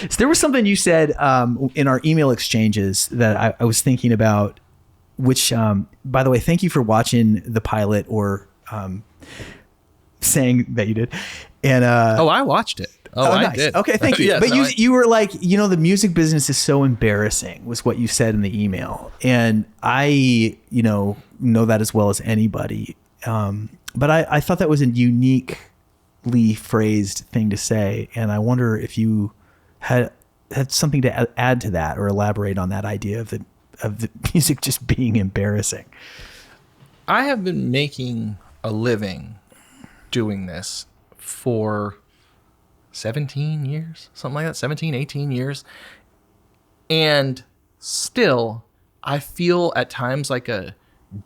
So there was something you said in our email exchanges that I was thinking about, which, by the way, thank you for watching the pilot or saying that you did. And I watched it. I nice. did. Okay, thank you. Yes, but you were like, the music business is so embarrassing, was what you said in the email. And I, know that as well as anybody. But I thought that was a uniquely phrased thing to say. And I wonder if you had something to add to that or elaborate on that idea of the music just being embarrassing. I have been making a living doing this for 17 years, something like that, 17, 18 years. And still, I feel at times like a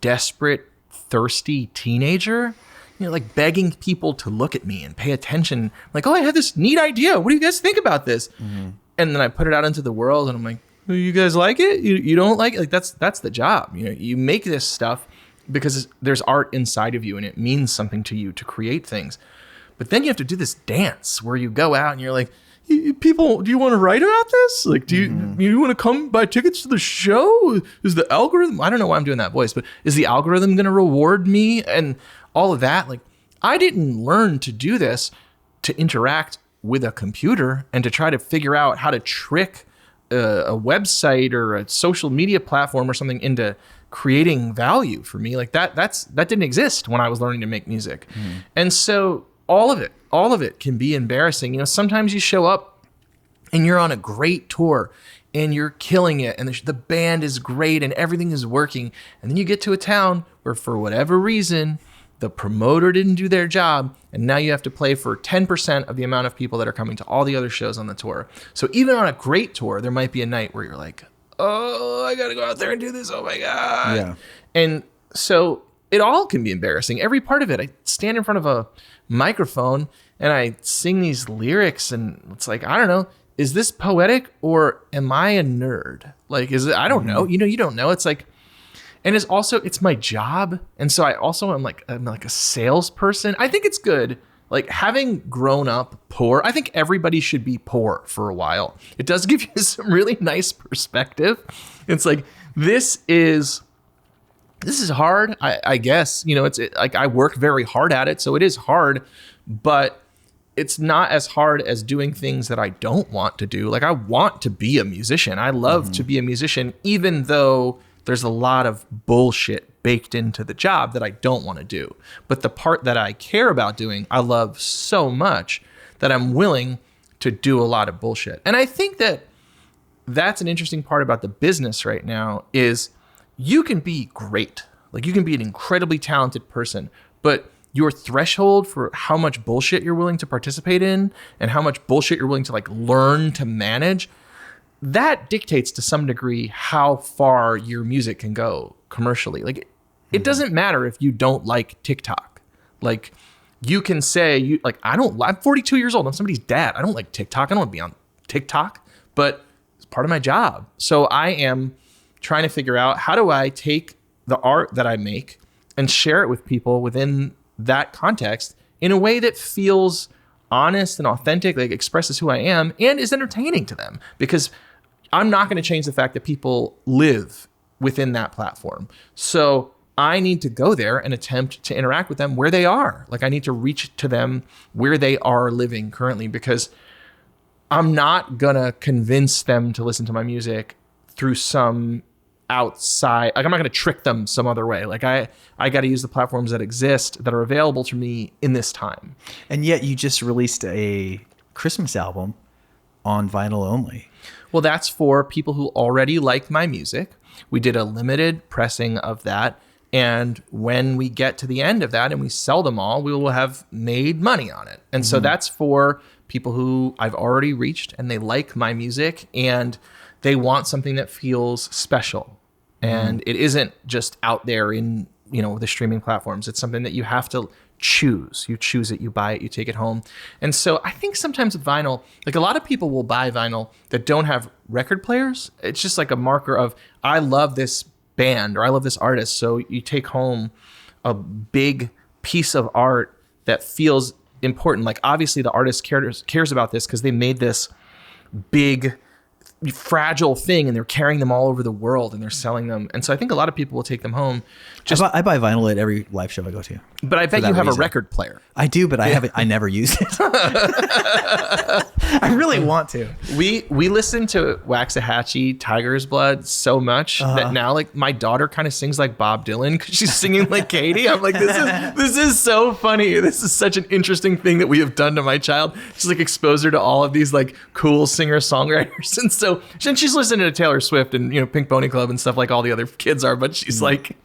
desperate, thirsty teenager, like begging people to look at me and pay attention. Like, I had this neat idea. What do you guys think about this? Mm-hmm. And then I put it out into the world and I'm like, you guys like it? You don't like it? Like that's the job. You make this stuff because there's art inside of you and it means something to you to create things. But then you have to do this dance where you go out and you're like, people, do you want to write about this? Like, do you want to come buy tickets to the show? Is the algorithm, I don't know why I'm doing that voice, but is the algorithm going to reward me? And all of that. Like, I didn't learn to do this to interact with a computer and to try to figure out how to trick a website or a social media platform or something into creating value for me. Like that didn't exist when I was learning to make music. And so all of it can be embarrassing. Sometimes you show up and you're on a great tour and you're killing it and the band is great and everything is working. And then you get to a town where for whatever reason, the promoter didn't do their job, and now you have to play for 10% of the amount of people that are coming to all the other shows on the tour. So even on a great tour, there might be a night where you're like, oh, I got to go out there and do this. Oh my God. Yeah. And so it all can be embarrassing. Every part of it. I stand in front of a microphone and I sing these lyrics and it's like, I don't know, is this poetic or am I a nerd? Like, is it, I don't know. You don't know. It's like, and it's my job. And so I'm like a salesperson. I think it's good. Like having grown up poor, I think everybody should be poor for a while. It does give you some really nice perspective. It's like, this is hard. I guess, it's like I work very hard at it. So it is hard, but it's not as hard as doing things that I don't want to do. Like I want to be a musician. I love to be a musician, even though there's a lot of bullshit baked into the job that I don't want to do. But the part that I care about doing, I love so much that I'm willing to do a lot of bullshit. And I think that that's an interesting part about the business right now is you can be great. Like you can be an incredibly talented person, but your threshold for how much bullshit you're willing to participate in and how much bullshit you're willing to like learn to manage, that dictates to some degree how far your music can go commercially. Like it doesn't matter if you don't like TikTok. Like you can say I'm 42 years old. I'm somebody's dad. I don't like TikTok. I don't want to be on TikTok, but it's part of my job. So I am trying to figure out how do I take the art that I make and share it with people within that context in a way that feels honest and authentic, like expresses who I am and is entertaining to them, because I'm not going to change the fact that people live within that platform. So I need to go there and attempt to interact with them where they are. Like I need to reach to them where they are living currently, because I'm not going to convince them to listen to my music through some outside, like I'm not going to trick them some other way. Like I got to use the platforms that exist that are available to me in this time. And yet you just released a Christmas album on vinyl only. Well, that's for people who already like my music. We did a limited pressing of that. And when we get to the end of that and we sell them all, we will have made money on it. And so that's for people who I've already reached and they like my music and they want something that feels special. And it isn't just out there in, the streaming platforms. It's something that you have to choose. You choose it, you buy it, you take it home. And so I think sometimes with vinyl, like a lot of people will buy vinyl that don't have record players. It's just like a marker of, I love this band or I love this artist. So you take home a big piece of art that feels important. Like obviously the artist cares about this because they made this big, fragile thing, and they're carrying them all over the world and they're selling them. And so I think a lot of people will take them home. I buy vinyl at every live show I go to. But I bet you have a record player. I do, but I never use it. I really want to. We listen to Waxahachie, Tiger's Blood so much that now like my daughter kind of sings like Bob Dylan because she's singing like Katie. I'm like, this is so funny. This is such an interesting thing that we have done to my child. She's like exposed her to all of these like cool singer-songwriters. And so she's listening to Taylor Swift and, Pink Pony Club and stuff like all the other kids are, but she's like,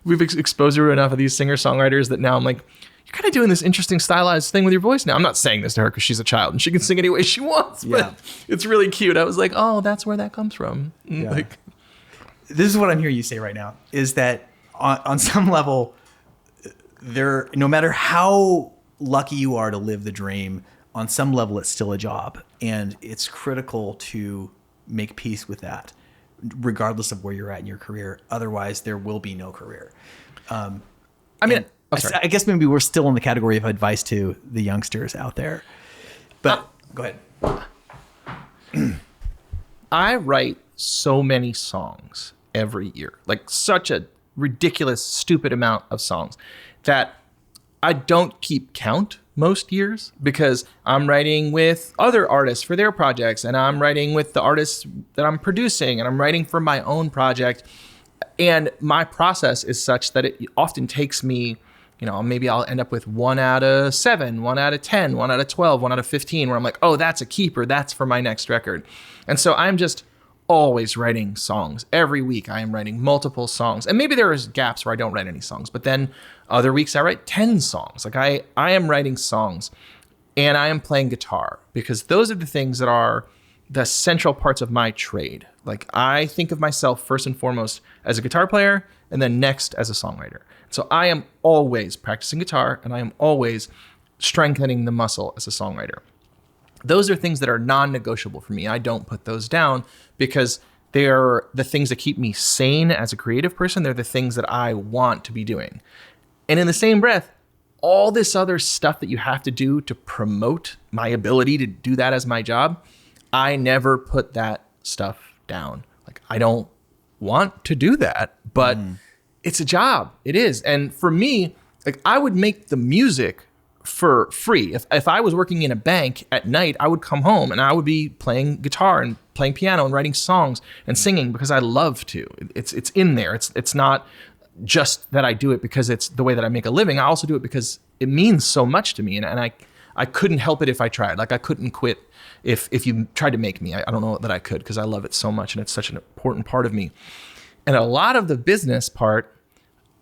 we've exposed her to enough of these singer-songwriters that now I'm like, you're kind of doing this interesting stylized thing with your voice now. I'm not saying this to her because she's a child and she can sing any way she wants, but it's really cute. I was like, oh, that's where that comes from. Yeah. Like, this is what I'm hearing you say right now, is that on some level, no matter how lucky you are to live the dream, on some level, it's still a job. And it's critical to make peace with that, regardless of where you're at in your career. Otherwise, there will be no career. I guess maybe we're still in the category of advice to the youngsters out there. But go ahead. I write so many songs every year, like such a ridiculous, stupid amount of songs that I don't keep count most years because I'm writing with other artists for their projects, and I'm writing with the artists that I'm producing, and I'm writing for my own project. And my process is such that it often takes me, maybe I'll end up with 1 out of 7, 1 out of 10, 1 out of 12, 1 out of 15, where I'm like, oh, that's a keeper. That's for my next record. And so I'm just always writing songs. Every week I am writing multiple songs. And maybe there is gaps where I don't write any songs, but then other weeks I write 10 songs. Like I am writing songs and I am playing guitar because those are the things that are the central parts of my trade. Like I think of myself first and foremost as a guitar player and then next as a songwriter. So I am always practicing guitar and I am always strengthening the muscle as a songwriter. Those are things that are non-negotiable for me. I don't put those down because they're the things that keep me sane as a creative person. They're the things that I want to be doing. And in the same breath, all this other stuff that you have to do to promote my ability to do that as my job, I never put that stuff down. Like I don't want to do that, but it's a job. It is. And for me, like I would make the music for free. If I was working in a bank at night, I would come home and I would be playing guitar and playing piano and writing songs and singing because I love to. It's in there. It's not just that I do it because it's the way that I make a living. I also do it because it means so much to me, and I couldn't help it if I tried. Like I couldn't quit if you tried to make me. I don't know that I could because I love it so much and it's such an important part of me. And a lot of the business part,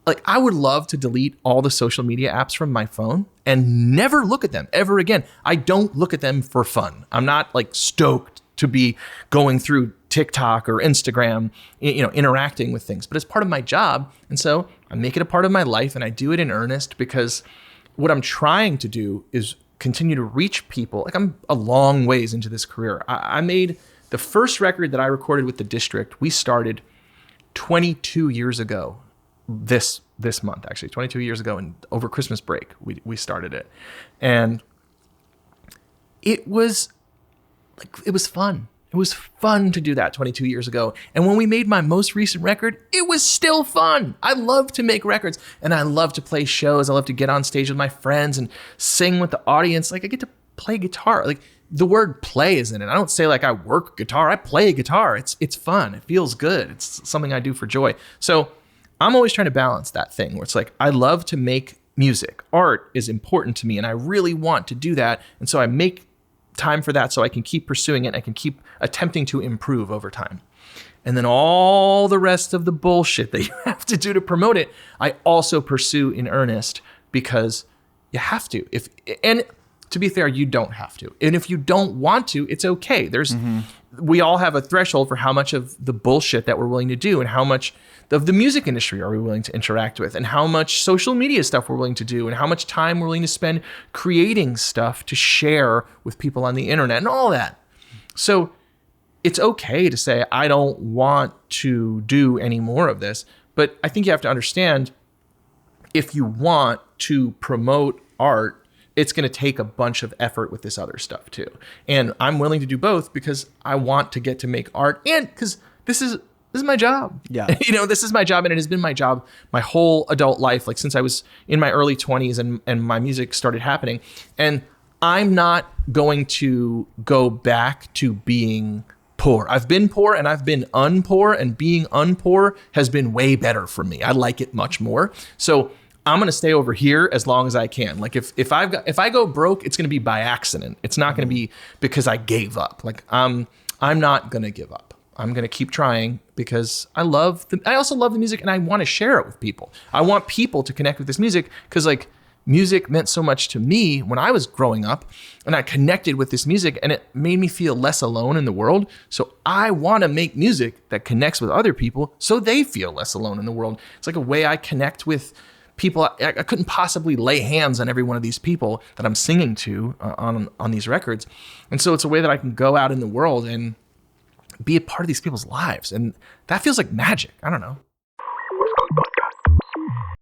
like I would love to delete all the social media apps from my phone and never look at them ever again. I don't look at them for fun. I'm not like stoked to be going through TikTok or Instagram, interacting with things, but it's part of my job. And so I make it a part of my life and I do it in earnest because what I'm trying to do is continue to reach people. Like I'm a long ways into this career. I made the first record that I recorded with the District. We started 22 years ago. This month, actually, 22 years ago, and over Christmas break, we started it, and it was fun. It was fun to do that 22 years ago. And when we made my most recent record, it was still fun. I love to make records, and I love to play shows. I love to get on stage with my friends and sing with the audience. Like I get to play guitar. Like the word "play" is in it. I don't say like I work guitar. I play guitar. It's fun. It feels good. It's something I do for joy. So I'm always trying to balance that thing where it's like, I love to make music. Art is important to me and I really want to do that. And so I make time for that so I can keep pursuing it and I can keep attempting to improve over time. And then all the rest of the bullshit that you have to do to promote it, I also pursue in earnest because you have to. And to be fair, you don't have to. And if you don't want to, it's okay. We all have a threshold for how much of the bullshit that we're willing to do and how much of the music industry are we willing to interact with and how much social media stuff we're willing to do and how much time we're willing to spend creating stuff to share with people on the internet and all that. So it's okay to say, I don't want to do any more of this. But I think you have to understand, if you want to promote art, it's going to take a bunch of effort with this other stuff too. And I'm willing to do both because I want to get to make art, and because this is my job. Yeah. This is my job, and it has been my job my whole adult life, like since I was in my early 20s and my music started happening. And I'm not going to go back to being poor. I've been poor and I've been unpoor, and being unpoor has been way better for me. I like it much more. So I'm going to stay over here as long as I can. Like if I go broke, it's going to be by accident. It's not going to be because I gave up. Like I'm not going to give up. I'm going to keep trying because I also love the music, and I want to share it with people. I want people to connect with this music because like music meant so much to me when I was growing up, and I connected with this music, and it made me feel less alone in the world. So I want to make music that connects with other people so they feel less alone in the world. It's like a way I connect with people. I couldn't possibly lay hands on every one of these people that I'm singing to on these records. And so it's a way that I can go out in the world and be a part of these people's lives. And that feels like magic. I don't know.